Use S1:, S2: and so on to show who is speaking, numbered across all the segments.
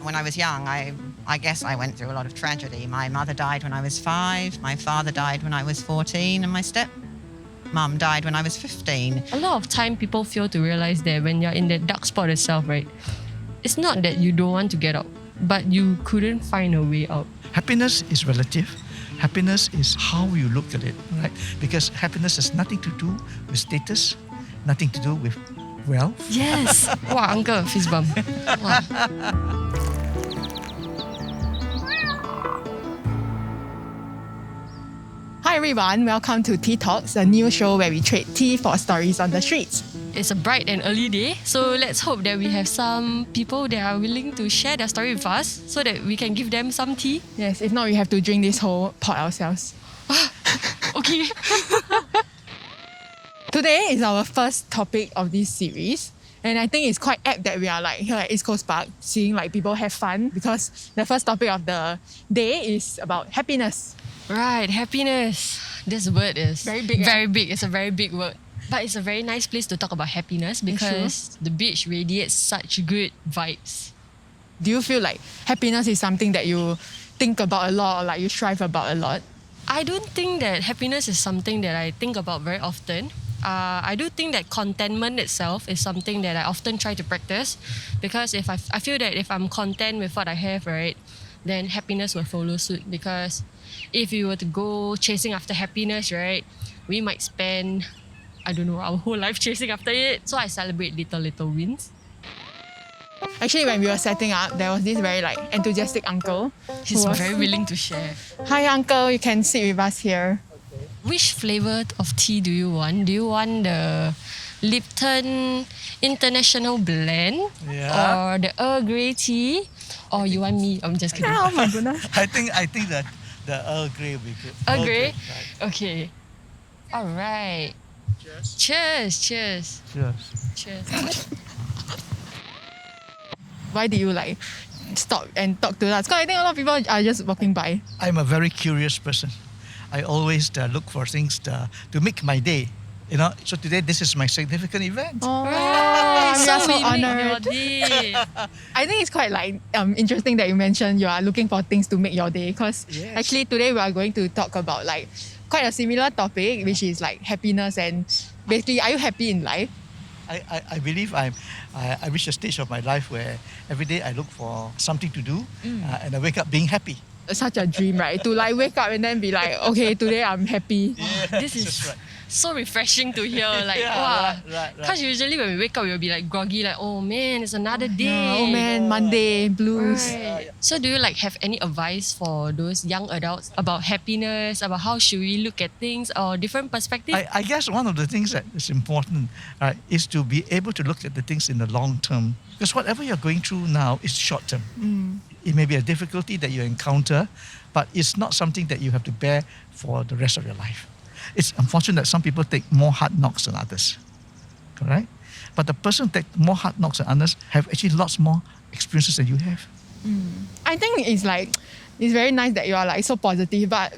S1: When I was young, I guess I went through a lot of tragedy. My mother died when I was 5, my father died when I was 14, and my step-mum died when I was 15.
S2: A lot of time people fail to realize that when you're in that dark spot itself, right? It's not that you don't want to get out, but you couldn't find a way out.
S3: Happiness is relative. Happiness is how you look at it, right? Because happiness has nothing to do with status, nothing to do with wealth.
S2: Yes. Wow, uncle, fist bump. Wow.
S4: Hi everyone, welcome to Tea Talks, a new show where we trade tea for stories on the streets.
S2: It's a bright and early day, so let's hope that we have some people that are willing to share their story with us so that we can give them some tea.
S4: Yes, if not, we have to drink this whole pot ourselves.
S2: Okay.
S4: Today is our first topic of this series, and I think it's quite apt that we are like here at East Coast Park seeing like people have fun, because the first topic of the day is about happiness.
S2: Right, happiness. This word is
S4: Very big,
S2: Very big. It's a very big word. But it's a very nice place to talk about happiness because the beach radiates such good vibes.
S4: Do you feel like happiness is something that you think about a lot or like you strive about a lot?
S2: I don't think that happiness is something that I think about very often. I do think that contentment itself is something that I often try to practice, because if I feel that if I'm content with what I have, right, then happiness will follow suit. Because if you were to go chasing after happiness, right, we might spend, I don't know, our whole life chasing after it. So I celebrate little wins.
S4: Actually, when we were setting up, there was this very like enthusiastic uncle.
S2: He's
S4: who was,
S2: very willing to share.
S4: Hi uncle, you can sit with us here.
S2: Which flavour of tea do you want? Do you want the Lipton International Blend?
S3: Yeah.
S2: Or the Earl Grey tea? Or you want me? I'm just kidding.
S4: Oh my goodness.
S3: I think that the Earl Grey will be good.
S2: Earl Grey?
S3: Right.
S2: Okay. Alright.
S3: Cheers.
S2: Cheers.
S3: Cheers.
S4: Why did you like stop and talk to us? Because I think a lot of people are just walking by.
S3: I'm a very curious person. I always look for things to make my day. You know, so today this is my significant event.
S4: Oh,
S2: Right.
S4: we are so
S2: we make your
S4: honored.
S2: day.
S4: I think it's quite like interesting that you mentioned you are looking for things to make your day, because
S3: Yes.
S4: actually today we are going to talk about like quite a similar topic, which is like happiness, and basically, are you happy in life?
S3: I believe I reached a stage of my life where every day I look for something to do and I wake up being happy.
S4: Such a dream, right? To like wake up and then be like, okay, today I'm happy.
S2: This is
S3: That's right.
S2: so refreshing to hear. Like,
S3: Yeah,
S2: wow.
S3: right.
S2: Because usually when we wake up, we'll be like groggy, like, oh man, it's another day.
S4: Yeah, oh man, Monday blues.
S2: Right. So do you like have any advice for those young adults about happiness, about how should we look at things or different perspectives?
S3: I guess one of the things that is important is to be able to look at the things in the long term. Because whatever you're going through now is short term. It may be a difficulty that you encounter, but it's not something that you have to bear for the rest of your life. It's unfortunate that some people take more hard knocks than others, correct? But the person who takes more hard knocks than others have actually lots more experiences than you have.
S4: I think it's like, it's very nice that you are like so positive, but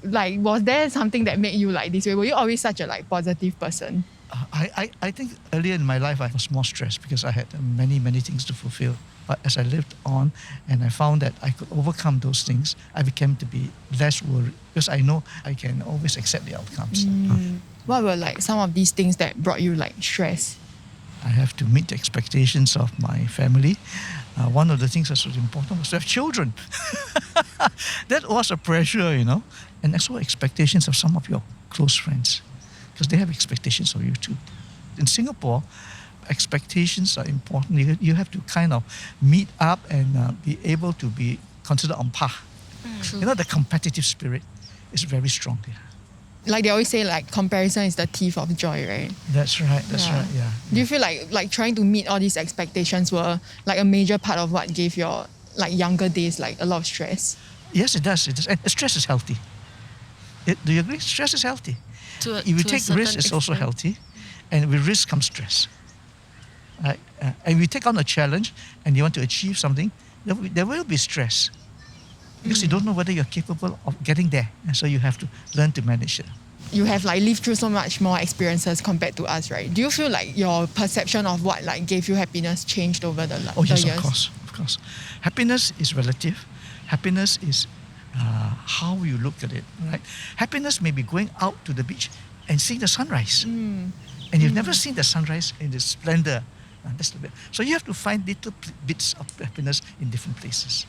S4: like, was there something that made you like this way? Were you always such a like positive person?
S3: I think earlier in my life I was more stressed because I had many things to fulfill. But as I lived on and I found that I could overcome those things, I became to be less worried because I know I can always accept the outcomes.
S4: What were like some of these things that brought you like stress?
S3: I have to meet the expectations of my family. One of the things that was important was to have children. That was a pressure, you know, and also expectations of some of your close friends, because they have expectations of you too. In Singapore, expectations are important. You have to kind of meet up and be able to be considered on par.
S2: True.
S3: You know, the competitive spirit is very strong there.
S4: Like they always say, like comparison is the thief of joy, right?
S3: That's right, yeah.
S4: Do you feel like trying to meet all these expectations were like a major part of what gave your like younger days like a lot of stress?
S3: Yes, it does. And stress is healthy. Do you agree? Stress is healthy. If you take risk, it's also healthy. And with risk comes stress. Right? And if you take on a challenge and you want to achieve something, there will be stress. Because you don't know whether you're capable of getting there. And so you have to learn to manage it.
S4: You have like lived through so much more experiences compared to us, right? Do you feel like your perception of what like gave you happiness changed over the
S3: Oh yes,
S4: years?
S3: of course. Happiness is relative. Happiness is how you look at it, right? Happiness may be going out to the beach and seeing the sunrise. And you've never seen the sunrise in the splendor. That's the bit. So you have to find little bits of happiness in different places.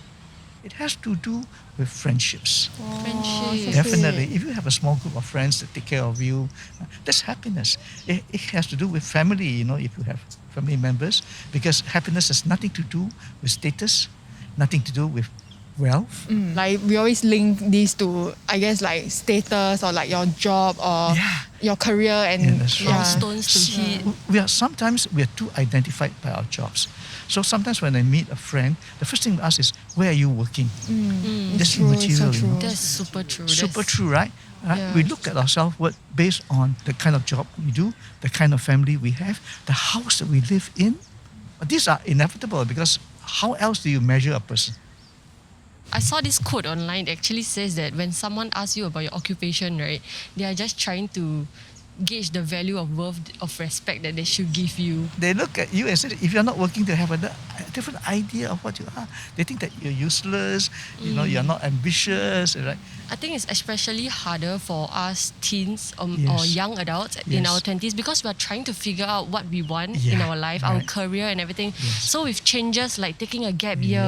S3: It has to do with friendships.
S2: Friendship.
S3: Definitely. If you have a small group of friends that take care of you, that's happiness. It has to do with family, if you have family members, because happiness has nothing to do with status, nothing to do with wealth.
S4: Like we always link these to, I guess, like status or like your job or your career and
S3: that's right.
S2: Milestones to hit.
S3: Sometimes we are too identified by our jobs. So sometimes when I meet a friend, the first thing we ask is, where are you working? That's
S4: true, it's
S3: immaterial.
S4: so true.
S2: That's super true.
S3: Super true, right?
S2: Yeah.
S3: We look at our self-worth based on the kind of job we do, the kind of family we have, the house that we live in. These are inevitable because how else do you measure a person?
S2: I saw this quote online that actually says that when someone asks you about your occupation, right, they are just trying to gauge the value of worth of respect that they should give you.
S3: They look at you and say, if you're not working, they have a different idea of what you are. They think that you're useless, you're not ambitious, right?
S2: I think it's especially harder for us teens or
S3: Yes.
S2: young adults in our 20s because we are trying to figure out what we want in our life, our career and everything.
S3: Yes.
S2: So with changes like taking a gap year,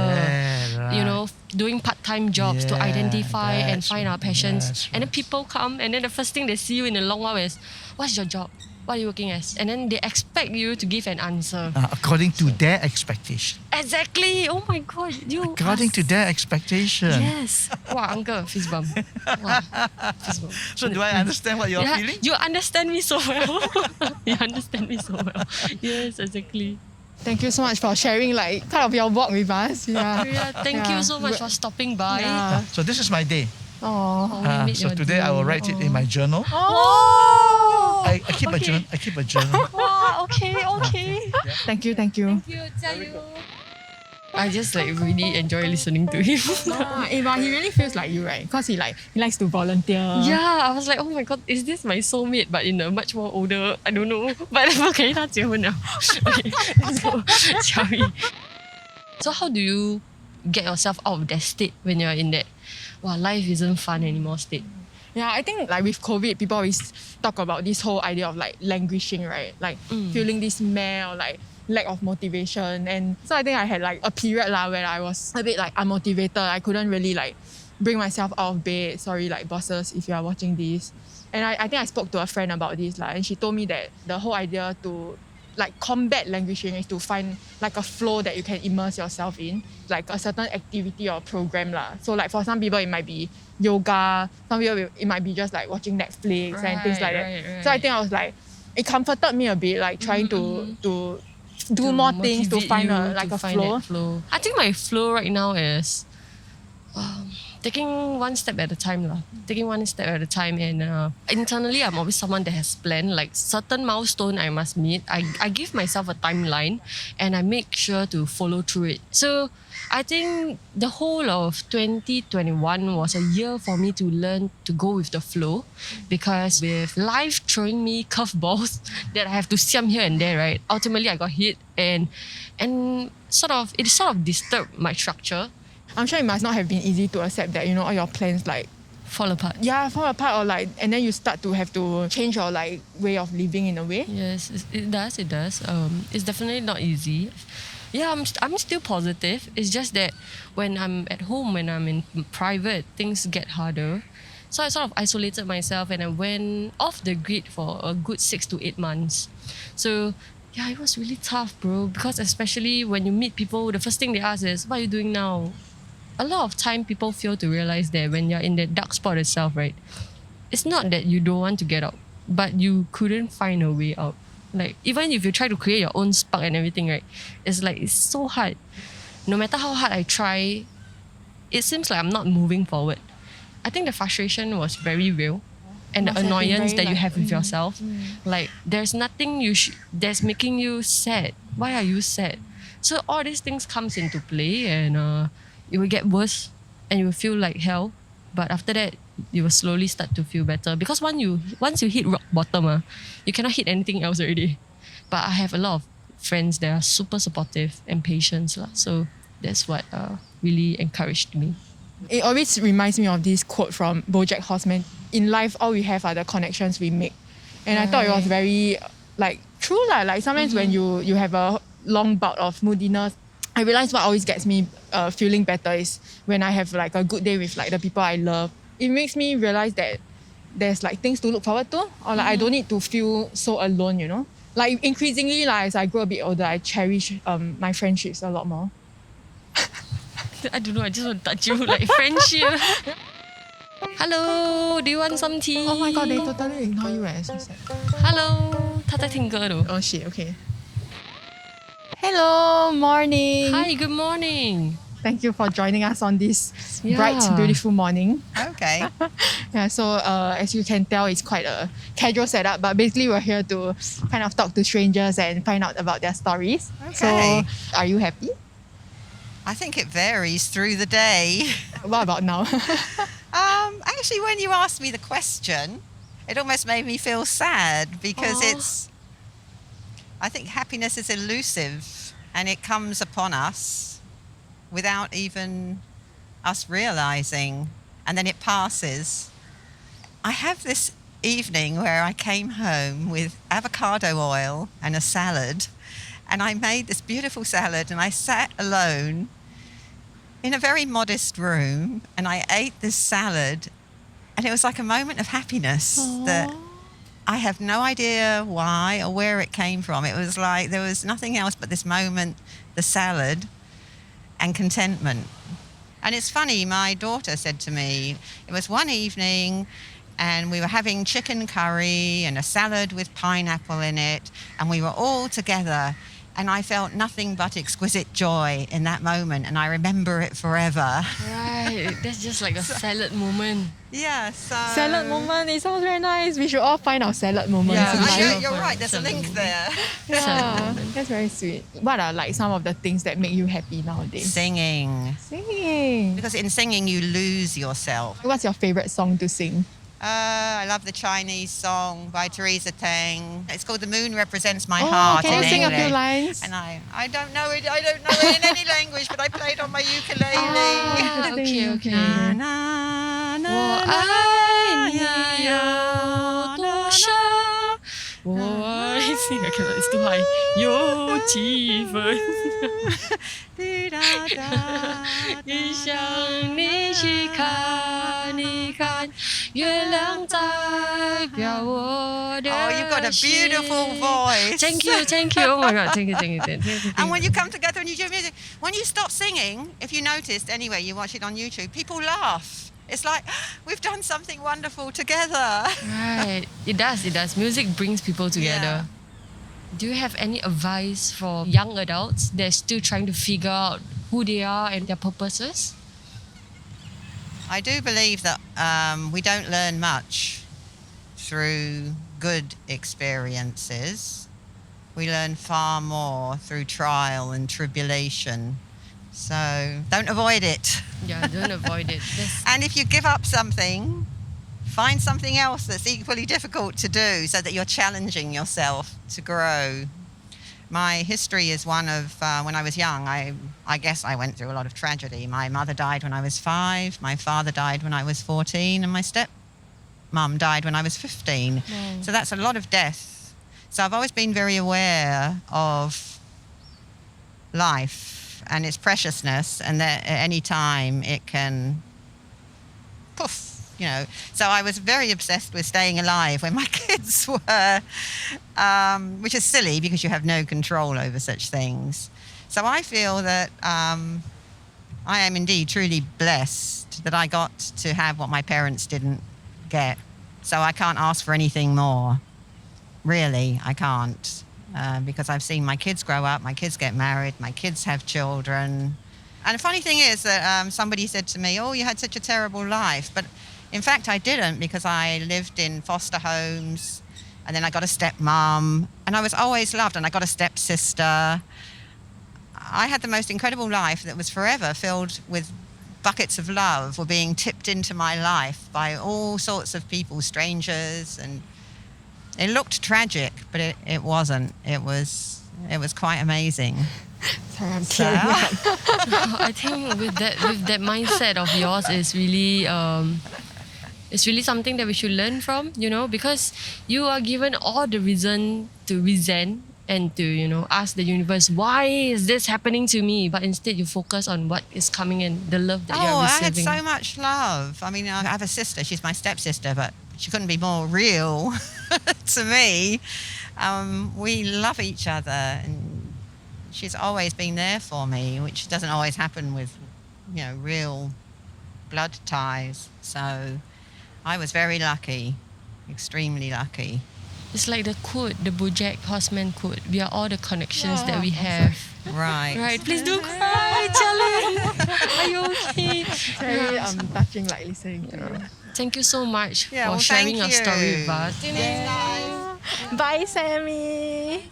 S3: right.
S2: doing part-time jobs to
S3: Yeah,
S2: identify and
S3: that's
S2: find our
S3: right,
S2: passions.
S3: that's
S2: And then
S3: right.
S2: people come and then the first thing they see you in a long while is, what's your job? What are you working as? And then they expect you to give an answer.
S3: According to their expectation.
S2: Exactly. Oh my God. You
S3: According to their expectation.
S2: Yes. Wow, uncle, fist bump. Wow, fist bump.
S3: So do I understand what you're feeling?
S2: You understand me so well. You understand me so well. Yes, exactly.
S4: Thank you so much for sharing like part of your walk with us. Yeah.
S2: Thank you so much for stopping by.
S4: Yeah.
S3: So this is my day.
S4: Oh.
S2: Oh, we made
S3: So
S2: your
S3: today I will
S2: day.
S3: write it in my journal.
S2: Oh!
S3: I keep a journal. I keep a journal.
S2: Wow, okay.
S4: Thank you.
S2: I just like really enjoy listening to him.
S4: But he really feels like you, right? Because he likes to volunteer.
S2: Yeah, I was like, oh my God, is this my soulmate? But in a much more older, I don't know. But okay, 他结婚了. Okay, let's go, shall we? So how do you get yourself out of that state when you're in that, wow, life isn't fun anymore state?
S4: Yeah, I think like with COVID, people always talk about this whole idea of like languishing, right? Like feeling this meh or like lack of motivation. And so I think I had like a period where I was a bit like unmotivated. I couldn't really like bring myself out of bed. Sorry, like bosses, if you are watching this. And I think I spoke to a friend about this and she told me that the whole idea to like combat languishing is to find like a flow that you can immerse yourself in, like a certain activity or program lah. So like for some people it might be yoga, some people it might be just like watching Netflix and things like that.
S2: Right.
S4: So I think I was like, it comforted me a bit, like trying to do more things to
S2: motivate
S4: find
S2: you
S4: a
S2: to find that flow. I think my flow right now is taking one step at a time. And internally, I'm always someone that has planned like certain milestone I must meet. I give myself a timeline and I make sure to follow through it. So I think the whole of 2021 was a year for me to learn to go with the flow, because with life throwing me curveballs that I have to siam here and there, right? Ultimately, I got hit and it sort of disturbed my structure.
S4: I'm sure it must not have been easy to accept that, all your plans like
S2: Fall apart.
S4: fall apart or like, and then you start to have to change your like way of living in a way.
S2: Yes, it does. It's definitely not easy. Yeah, I'm still positive. It's just that when I'm at home, when I'm in private, things get harder. So I sort of isolated myself and I went off the grid for a good 6 to 8 months. So yeah, it was really tough, bro. Because especially when you meet people, the first thing they ask is, what are you doing now? A lot of time people fail to realize that when you're in that dark spot itself, right? It's not that you don't want to get out, but you couldn't find a way out. Like, even if you try to create your own spark and everything, right? It's like, it's so hard. No matter how hard I try, it seems like I'm not moving forward. I think the frustration was very real. And the
S4: Must have been
S2: annoyance
S4: very
S2: that you have with
S4: like,
S2: yourself. Like, there's nothing that's making you sad. Why are you sad? So all these things comes into play and it will get worse and you will feel like hell. But after that, you will slowly start to feel better. Because once you hit rock bottom, you cannot hit anything else already. But I have a lot of friends that are super supportive and patient. So That's what really encouraged me.
S4: It always reminds me of this quote from BoJack Horseman. In life, all we have are the connections we make. And I thought it was very, true. Like sometimes when you have a long bout of moodiness, I realize what always gets me feeling better is when I have like a good day with like the people I love. It makes me realize that there's like things to look forward to, or like I don't need to feel so alone, you know? Like increasingly, like as I grow a bit older, I cherish my friendships a lot more.
S2: I don't know, I just want to touch you like friendship. Hello, do you want some tea?
S4: Oh my god, they totally ignore you. So sad.
S2: Hello, 他在听歌的。
S4: Oh shit, okay. Hello, morning.
S2: Hi, good morning.
S4: Thank you for joining us on this
S2: Yeah.
S4: bright, beautiful morning.
S1: Okay.
S4: Yeah, so as you can tell, it's quite a casual setup, but basically we're here to kind of talk to strangers and find out about their stories.
S1: Okay.
S4: So, are you happy?
S1: I think it varies through the day.
S4: What about now?
S1: Actually, when you asked me the question, it almost made me feel sad because I think happiness is elusive and it comes upon us without even us realizing, and then it passes. I have this evening where I came home with avocado oil and a salad, and I made this beautiful salad and I sat alone in a very modest room and I ate this salad, and it was like a moment of happiness that I have no idea why or where it came from. It was like there was nothing else but this moment, the salad, and contentment. And it's funny, my daughter said to me, it was one evening and we were having chicken curry and a salad with pineapple in it, and we were all together, and I felt nothing but exquisite joy in that moment, and I remember it forever.
S2: Right, that's just like a salad moment.
S1: Yeah, so...
S4: Salad moment, it sounds very nice. We should all find our salad moments
S2: Yeah,
S4: in
S2: we
S4: life.
S2: should.
S1: You're right, there's a link there.
S4: Yeah, that's very sweet. What are like some of the things that make you happy nowadays?
S1: Singing.
S4: Singing.
S1: Because in singing, you lose yourself.
S4: What's your favorite song to sing?
S1: I love the Chinese song by Teresa Teng. It's called "The Moon Represents My Heart"
S4: can
S1: in
S4: you sing
S1: English.
S4: a few lines?
S1: And I don't know it. I don't know it in any language, but I played on my ukulele.
S2: Ah, okay.
S1: Na, na, na,
S2: 我
S1: na,
S2: 爱你
S1: na,
S2: 有多深？我爱你 I cannot, it's too high. 有几分？
S1: di, da, da,
S2: 一想你去看一看，月亮代表我的
S1: Oh, you've got a beautiful voice.
S2: Thank you. Oh my god, thank you.
S1: And when you come together and you do music, when you stop singing, if you noticed anyway, you watch it on YouTube, people laugh. It's like, we've done something wonderful together.
S2: Right, it does. Music brings people together.
S1: Yeah.
S2: Do you have any advice for young adults that are still trying to figure out who they are and their purposes?
S1: I do believe that we don't learn much through good experiences. We learn far more through trial and tribulation. So don't avoid it.
S2: Yeah, don't avoid it.
S1: And if you give up something, find something else that's equally difficult to do so that you're challenging yourself to grow. My history is one of when I was young, I guess I went through a lot of tragedy. My mother died when I was 5, my father died when I was 14, and my stepmom died when I was 15.
S2: Wow.
S1: So that's a lot of death. So I've always been very aware of life and its preciousness, and that at any time it can poof, you know. So I was very obsessed with staying alive when my kids were, which is silly because you have no control over such things. So I feel that I am indeed truly blessed that I got to have what my parents didn't get. So I can't ask for anything more. Really, I can't. Because I've seen my kids grow up, my kids get married, my kids have children. And the funny thing is that somebody said to me, oh, you had such a terrible life. But in fact, I didn't, because I lived in foster homes, and then I got a stepmom, and I was always loved, and I got a stepsister. I had the most incredible life that was forever filled with buckets of love were being tipped into my life by all sorts of people, strangers, and it looked tragic, but it wasn't. It was quite amazing.
S4: Sorry, I'm
S1: So,
S4: tearing up.
S2: I think with that mindset of yours is really it's really something that we should learn from, because you are given all the reason to resent and to, ask the universe, why is this happening to me? But instead you focus on what is coming in, the love that you're
S1: I had
S2: receiving.
S1: so much love. I mean, I have a sister. She's my stepsister, but she couldn't be more real to me. We love each other, and she's always been there for me, which doesn't always happen with, real blood ties. So I was very lucky, extremely lucky.
S2: It's like the quote, the Bojack Horseman quote. We are all the connections that we have.
S1: Right.
S2: Right, please don't cry, Jia Ling. Are you okay?
S4: Very touching, like listening to you.
S2: Thank you so much
S1: Yeah,
S2: for
S1: well,
S2: sharing
S1: thank
S2: your story
S1: you.
S2: with us.
S4: Bye, Sammy.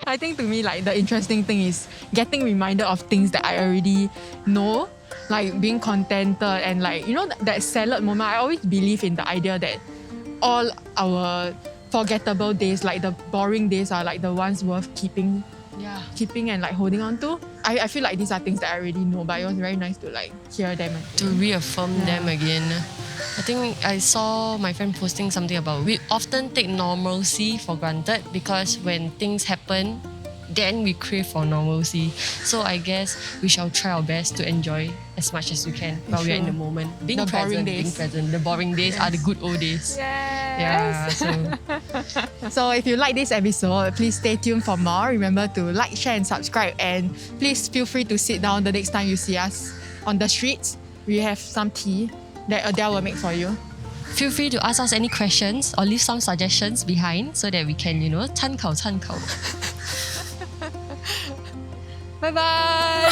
S4: I think to me, like the interesting thing is getting reminded of things that I already know, like being contented and like that salad moment. I always believe in the idea that all our forgettable days, like the boring days, are like the ones worth keeping and like holding on to. I feel like these are things that I already know, but it was very nice to like hear them again.
S2: To reaffirm them again. I think I saw my friend posting something about we often take normalcy for granted because when things happen, then we crave for normalcy. So I guess we shall try our best to enjoy as much as we can while we're in the moment. Being
S4: The boring
S2: present,
S4: days.
S2: being present. The boring days are the good old days. Yeah.
S4: So if you like this episode, please stay tuned for more. Remember to like, share and subscribe, and please feel free to sit down the next time you see us on the streets. We have some tea that Adele will make for you.
S2: Feel free to ask us any questions or leave some suggestions behind so that we can, 参考参考. Bye bye.